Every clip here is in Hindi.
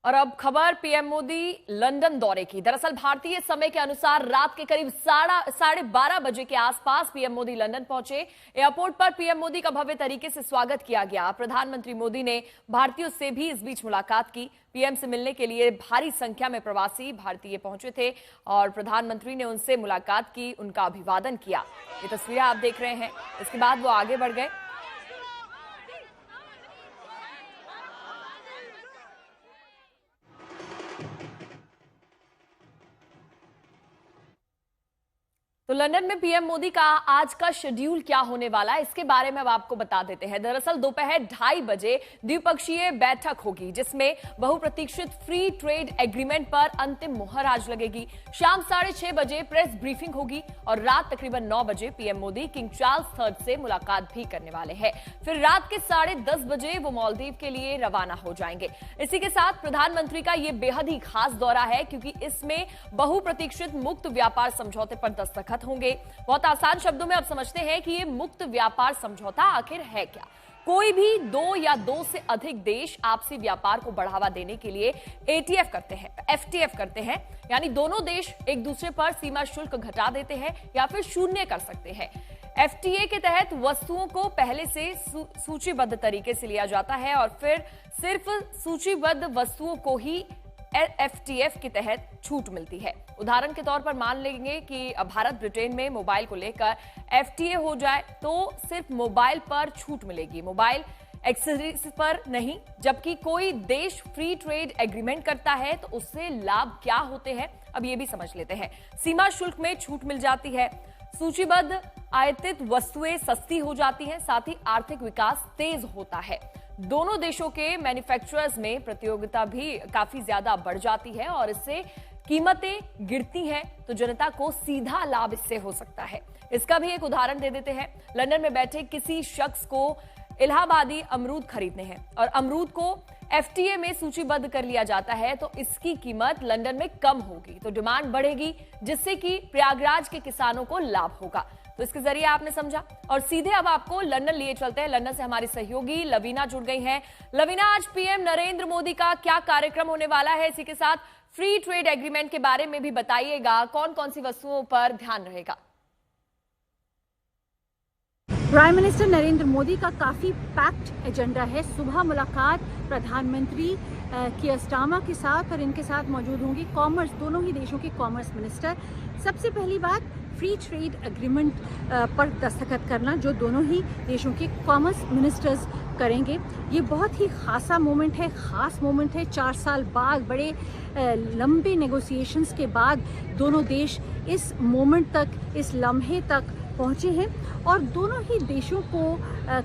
और अब खबर पीएम मोदी लंदन दौरे की। दरअसल भारतीय समय के अनुसार रात के करीब 12:30 बजे के आसपास पीएम मोदी लंदन पहुंचे। एयरपोर्ट पर पीएम मोदी का भव्य तरीके से स्वागत किया गया। प्रधानमंत्री मोदी ने भारतीयों से भी इस बीच मुलाकात की। पीएम से मिलने के लिए भारी संख्या में प्रवासी भारतीय पहुंचे थे और प्रधानमंत्री ने उनसे मुलाकात की, उनका अभिवादन किया। ये तस्वीरें आप देख रहे हैं। इसके बाद वो आगे बढ़ गए। तो लंदन में पीएम मोदी का आज का शेड्यूल क्या होने वाला है, इसके बारे में अब आपको बता देते हैं। दरअसल दोपहर 2:30 बजे द्विपक्षीय बैठक होगी, जिसमें बहुप्रतीक्षित फ्री ट्रेड एग्रीमेंट पर अंतिम मुहर आज लगेगी। शाम 6:30 बजे प्रेस ब्रीफिंग होगी और रात तकरीबन 9 बजे PM Modi king Charles III से मुलाकात भी करने वाले हैं। फिर रात के 10:30 बजे वो मालदीव के लिए रवाना हो जाएंगे। इसी के साथ प्रधानमंत्री का ये बेहद ही खास दौरा है, क्योंकि इसमें बहुप्रतीक्षित मुक्त व्यापार समझौते पर दस्तखत होंगे। बहुत आसान शब्दों में अब समझते हैं कि ये मुक्त व्यापार समझौता आखिर है क्या। कोई भी 2 या 2 से अधिक देश आपसी व्यापार को बढ़ावा देने के लिए एटीएफ करते हैं, एफटीएफ करते हैं, यानी दोनों देश एक दूसरे पर सीमा शुल्क घटा देते हैं या फिर शून्य कर सकते हैं। एफटीए के तहत वस्तुओं को पहले से सूचीबद्ध तरीके से लिया जाता है और फिर सिर्फ सूचीबद्ध वस्तुओं को ही एफटीएफ के तहत छूट मिलती है। उदाहरण के तौर पर मान लेंगे कि भारत ब्रिटेन में मोबाइल को लेकर एफटीए हो जाए तो सिर्फ मोबाइल पर छूट मिलेगी, मोबाइल एक्सेसरीज पर नहीं। जबकि कोई देश फ्री ट्रेड एग्रीमेंट करता है तो उससे लाभ क्या होते हैं, अब ये भी समझ लेते हैं। सीमा शुल्क में छूट मिल जाती है, सूचीबद्ध आयातित वस्तुएं सस्ती हो जाती हैं, साथ ही आर्थिक विकास तेज होता है। दोनों देशों के मैन्युफैक्चरर्स में प्रतियोगिता भी काफी ज्यादा बढ़ जाती है और इससे कीमतें गिरती हैं, तो जनता को सीधा लाभ इससे हो सकता है। इसका भी एक उदाहरण दे देते हैं। लंदन में बैठे किसी शख्स को इलाहाबादी अमरूद खरीदने हैं और अमरूद को एफटीए में सूचीबद्ध कर लिया जाता है, तो इसकी कीमत लंदन में कम होगी, तो डिमांड बढ़ेगी, जिससे कि प्रयागराज के किसानों को लाभ होगा। तो इसके जरिए आपने समझा। और सीधे अब आपको लंदन लिए चलते हैं। लंदन से हमारी सहयोगी लवीना जुड़ गई हैं। लवीना, आज पीएम नरेंद्र मोदी का क्या कार्यक्रम होने वाला है? इसी के साथ फ्री ट्रेड एग्रीमेंट के बारे में भी बताइएगा, कौन कौन सी वस्तुओं पर ध्यान रहेगा? प्राइम मिनिस्टर नरेंद्र मोदी का काफी पैक्ड एजेंडा है। सुबह मुलाकात प्रधानमंत्री कीयर स्टारमर के साथ और इनके साथ मौजूद होंगी कॉमर्स, दोनों ही देशों के कॉमर्स मिनिस्टर। सबसे पहली बात फ्री ट्रेड एग्रीमेंट पर दस्तखत करना, जो दोनों ही देशों के कॉमर्स मिनिस्टर्स करेंगे। ये बहुत ही खासा मोमेंट है, ख़ास मोमेंट है। 4 साल बाद, बड़े लंबे नेगोशिएशंस के बाद दोनों देश इस मोमेंट तक, इस लम्हे तक पहुँचे हैं और दोनों ही देशों को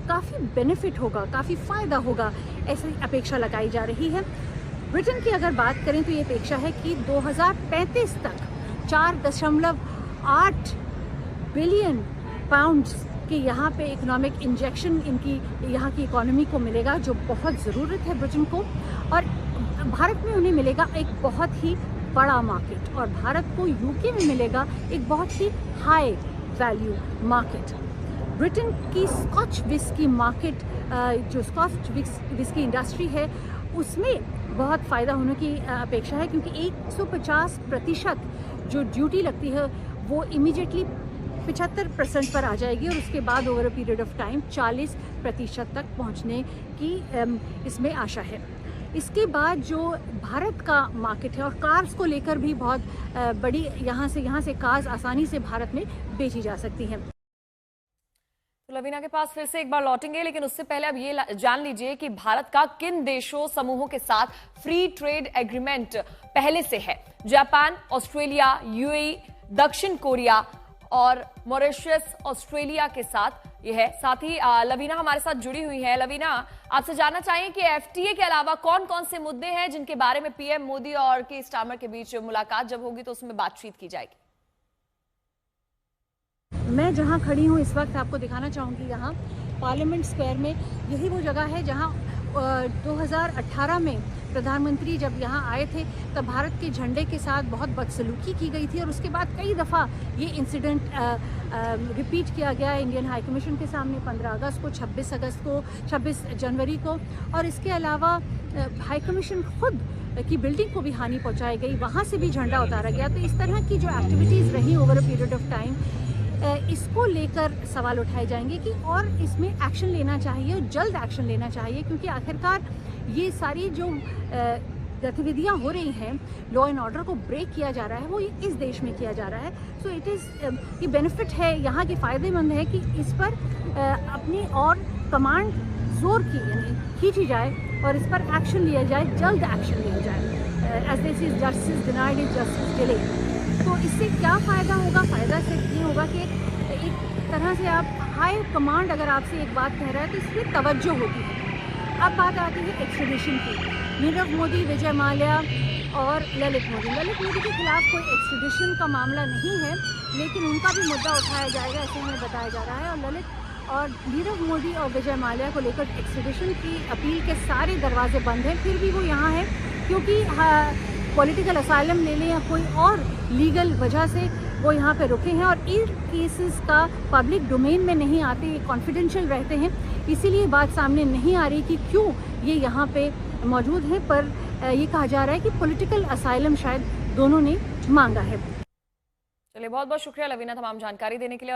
काफ़ी बेनिफिट होगा, काफ़ी फ़ायदा होगा, ऐसी अपेक्षा लगाई जा रही है। ब्रिटेन की अगर बात करें तो ये अपेक्षा है कि 2035 तक 4.8 बिलियन पाउंड्स के यहाँ पे इकोनॉमिक इंजेक्शन इनकी यहाँ की इकोनॉमी को मिलेगा, जो बहुत ज़रूरत है ब्रिटेन को। और भारत में उन्हें मिलेगा एक बहुत ही बड़ा मार्केट और भारत को यूके में मिलेगा एक बहुत ही हाई वैल्यू मार्केट। ब्रिटेन की स्कॉच विस्की मार्केट, जो स्कॉच विस्की इंडस्ट्री है, उसमें बहुत फ़ायदा होने की अपेक्षा है, क्योंकि 150% जो ड्यूटी लगती है वो इमीडिएटली 75% पर आ जाएगी और उसके बाद over a period of time 40% तक पहुंचने की इसमें आशा है। इसके बाद जो भारत का मार्केट है, और कार्स को लेकर भी बहुत बड़ी यहाँ से कार्स आसानी से भारत में बेची जा सकती हैं। तो लवीना के पास फिर से एक बार लौटेंगे, लेकिन उससे पहले अब ये जान लीजिए कि भारत का किन देशों समूहों के साथ फ्री ट्रेड एग्रीमेंट पहले से है। जापान, ऑस्ट्रेलिया, यूएई, दक्षिण कोरिया और मॉरिशस ऑस्ट्रेलिया के साथ ये है। साथ ही लवीना हमारे साथ जुड़ी हुई है। लवीना, आपसे जानना चाहिए कि एफटीए के अलावा कौन कौन से मुद्दे हैं जिनके बारे में पीएम मोदी और कीयर स्टारमर के बीच मुलाकात जब होगी तो उसमें बातचीत की जाएगी? मैं जहां खड़ी हूं इस वक्त आपको दिखाना चाहूंगी, यहाँ पार्लियामेंट स्क्वायर में, यही वो जगह है जहां 2018 में प्रधानमंत्री जब यहाँ आए थे तब भारत के झंडे के साथ बहुत बदसलूकी की गई थी और उसके बाद कई दफ़ा ये इंसिडेंट रिपीट किया गया इंडियन हाई कमीशन के सामने 15 अगस्त को, 26 अगस्त को, 26 जनवरी को। और इसके अलावा हाई कमीशन खुद की बिल्डिंग को भी हानि पहुंचाई गई, वहाँ से भी झंडा उतारा गया। तो इस तरह की जो एक्टिविटीज़ रही over a period of time, इसको लेकर सवाल उठाए जाएंगे कि और इसमें एक्शन लेना चाहिए और जल्द एक्शन लेना चाहिए, क्योंकि आखिरकार ये सारी जो गतिविधियाँ हो रही हैं, लॉ एंड ऑर्डर को ब्रेक किया जा रहा है, वो इस देश में किया जा रहा है। सो इट इज़ ये बेनिफिट है, यहाँ की फ़ायदेमंद है कि इस पर अपनी और कमांड जोर की यानी खींची जाए और इस पर एक्शन लिया जाए, जल्द एक्शन लिया जाए। As this is justice denied is justice delayed. तो इससे क्या फ़ायदा होगा? फ़ायदा से ये होगा कि एक तरह से आप हाई कमांड अगर आपसे एक बात कह रहा है तो इसमें तवज्जो होती है। अब बात आती है एक्स्ट्रेडिशन की। नीरव मोदी, विजय माल्या और ललित मोदी के खिलाफ कोई एक्स्ट्रेडिशन का मामला नहीं है, लेकिन उनका भी मुद्दा उठाया जाएगा, ऐसे हमें बताया जा रहा है। और ललित और नीरव मोदी और विजय माल्या को लेकर एक्स्ट्रेडिशन की अपील के सारे दरवाजे बंद हैं, फिर भी वो यहाँ है क्योंकि पॉलिटिकल असाइलम ले लें या कोई और लीगल वजह से वो यहाँ पे रुके हैं और इन केसेस का पब्लिक डोमेन में नहीं आते, ये कॉन्फिडेंशियल रहते हैं, इसीलिए बात सामने नहीं आ रही कि क्यों ये यहाँ पे मौजूद हैं। पर ये कहा जा रहा है कि पॉलिटिकल असाइलम शायद दोनों ने मांगा है। चलिए, बहुत बहुत शुक्रिया लवीना तमाम जानकारी देने के लिए।